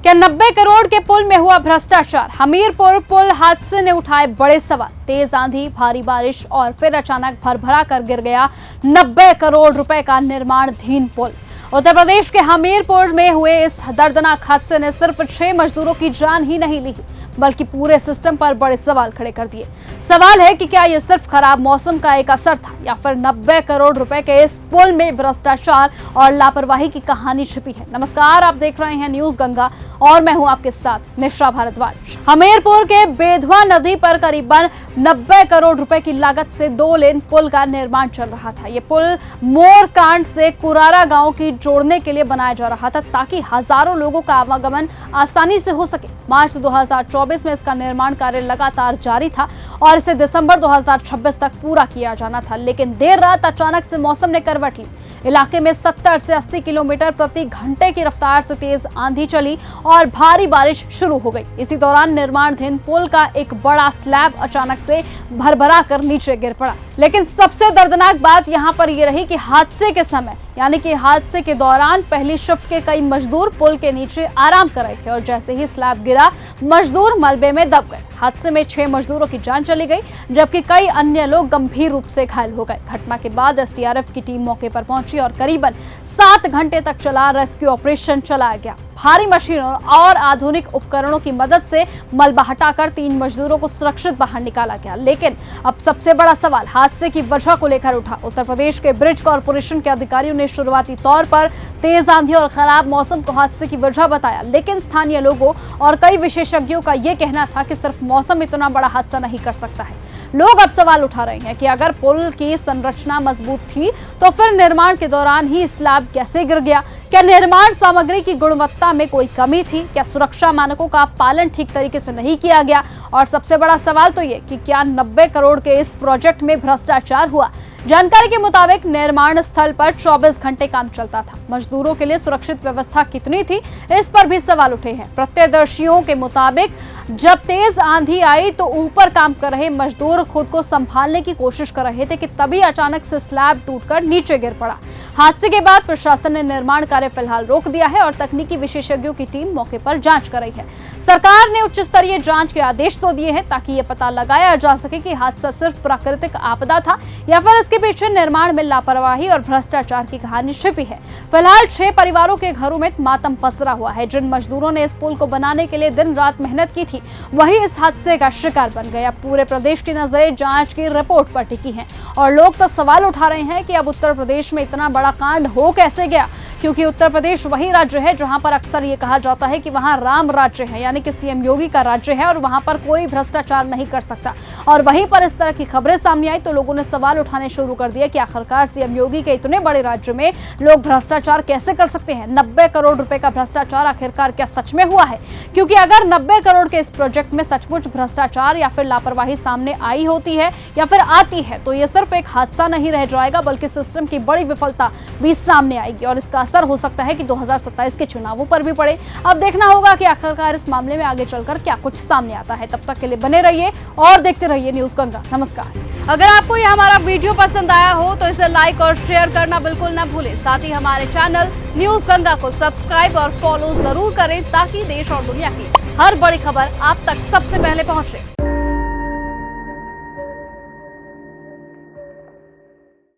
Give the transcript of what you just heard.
क्या 90 करोड़ के पुल में हुआ भ्रष्टाचार? हमीरपुर पुल हादसे ने उठाए बड़े सवाल। तेज आंधी, भारी बारिश और फिर अचानक भरभरा कर गिर गया 90 करोड़ रुपए का निर्माणाधीन पुल। उत्तर प्रदेश के हमीरपुर में हुए इस दर्दनाक हादसे ने सिर्फ 6 मजदूरों की जान ही नहीं ली, बल्कि पूरे सिस्टम पर बड़े सवाल खड़े कर दिए। सवाल है कि क्या यह सिर्फ खराब मौसम का एक असर था या फिर 90 करोड़ रुपए के इस पुल में भ्रष्टाचार और लापरवाही की कहानी छिपी है। नमस्कार, आप देख रहे हैं न्यूज गंगा और मैं हूं आपके साथ निशा भारद्वाज। हमीरपुर के बेधवा नदी पर करीबन 90 करोड़ रुपए की लागत से 2 लेन पुल का निर्माण चल रहा था। ये पुल मोरकांड से कुरारा गांव की जोड़ने के लिए बनाया जा रहा था ताकि हजारों लोगों का आवागमन आसानी से हो सके। मार्च 2024 में इसका निर्माण कार्य लगातार जारी था और इसे दिसंबर 2026 तक पूरा किया जाना था, लेकिन देर रात अचानक से मौसम ने करवट ली। इलाके में 70 से 80 किलोमीटर प्रति घंटे की रफ्तार से तेज आंधी चली और भारी बारिश शुरू हो गई। इसी दौरान निर्माणाधीन पुल का एक बड़ा स्लैब अचानक से भरभरा कर नीचे गिर पड़ा। लेकिन सबसे दर्दनाक बात यहाँ पर यह रही कि हादसे के समय यानी कि हादसे के दौरान पहली शिफ्ट के कई मजदूर पुल के नीचे आराम कर रहे थे और जैसे ही स्लैब गिरा, मजदूर मलबे में दब गए। हादसे में 6 मजदूरों की जान चली गई, जबकि कई अन्य लोग गंभीर रूप से घायल हो गए। घटना के बाद एसडीआरएफ की टीम मौके पर पहुंची और करीबन 7 घंटे तक चला रेस्क्यू ऑपरेशन चलाया गया। भारी मशीनों और आधुनिक उपकरणों की मदद से मलबा हटाकर 3 मजदूरों को सुरक्षित बाहर निकाला गया। लेकिन अब सबसे बड़ा सवाल हादसे की वजह को लेकर उठा। उत्तर प्रदेश के ब्रिज कॉर्पोरेशन के अधिकारियों ने शुरुआती तौर पर तेज आंधी और खराब मौसम को हादसे की वजह बताया, लेकिन स्थानीय लोगों और कई विशेषज्ञों का यह कहना था कि सिर्फ मौसम इतना बड़ा हादसा नहीं कर सकता है। लोग अब सवाल उठा रहे हैं कि अगर पुल की संरचना मजबूत थी तो फिर निर्माण के दौरान ही स्लैब कैसे गिर गया? क्या निर्माण सामग्री की गुणवत्ता में कोई कमी थी? क्या सुरक्षा मानकों का पालन ठीक तरीके से नहीं किया गया? और सबसे बड़ा सवाल तो ये कि क्या 90 करोड़ के इस प्रोजेक्ट में भ्रष्टाचार हुआ? जानकारी के मुताबिक निर्माण स्थल पर 24 घंटे काम चलता था। मजदूरों के लिए सुरक्षित व्यवस्था कितनी थी, इस पर भी सवाल उठे हैं। प्रत्यक्षदर्शियों के मुताबिक जब तेज आंधी आई तो ऊपर काम कर रहे मजदूर खुद को संभालने की कोशिश कर रहे थे कि तभी अचानक से स्लैब टूटकर नीचे गिर पड़ा। हादसे के बाद प्रशासन ने निर्माण कार्य फिलहाल रोक दिया है और तकनीकी विशेषज्ञों की टीम मौके पर जांच कर रही है। सरकार ने उच्च स्तरीय जांच के आदेश तो दिए हैं ताकि ये पता लगाया जा सके कि हादसा सिर्फ प्राकृतिक आपदा था या फिर इसके पीछे निर्माण में लापरवाही और भ्रष्टाचार की कहानी छिपी है। फिलहाल 6 परिवारों के घरों में मातम पसरा हुआ है। जिन मजदूरों ने इस पुल को बनाने के लिए दिन रात मेहनत की थी, वही इस हादसे का शिकार बन गया। पूरे प्रदेश की नजरें जांच की रिपोर्ट पर टिकी हैं और लोग तो सवाल उठा रहे हैं कि अब उत्तर प्रदेश में इतना बड़ा कांड हो कैसे गया, क्योंकि उत्तर प्रदेश वही राज्य है जहां पर अक्सर ये कहा जाता है कि वहां राम राज्य है, यानी कि सीएम योगी का राज्य है और वहां पर कोई भ्रष्टाचार नहीं कर सकता। और वहीं पर इस तरह की खबरें सामने आई तो लोगों ने सवाल उठाने शुरू कर दिया कि आखिरकार सीएम योगी के इतने बड़े राज्य में लोग भ्रष्टाचार कैसे कर सकते हैं? 90 करोड़ रुपए का भ्रष्टाचार आखिरकार क्या सच में हुआ है? क्योंकि अगर 90 करोड़ के इस प्रोजेक्ट में सचमुच भ्रष्टाचार या फिर लापरवाही सामने आई होती है या फिर आती है तो ये सिर्फ एक हादसा नहीं रह जाएगा, बल्कि सिस्टम की बड़ी विफलता भी सामने आएगी और इसका असर हो सकता है कि 2027 के चुनावों पर भी पड़े। अब देखना होगा कि आखिरकार इस मामले में आगे चलकर क्या कुछ सामने आता है। तब तक के लिए बने रहिए और देखते रहिए न्यूज गंगा। नमस्कार। अगर आपको ये हमारा वीडियो पसंद आया हो तो इसे लाइक और शेयर करना बिल्कुल ना भूलें। साथ ही हमारे चैनल न्यूज गंगा को सब्सक्राइब और फॉलो जरूर करें ताकि देश और दुनिया की हर बड़ी खबर आप तक सबसे पहले पहुंचे।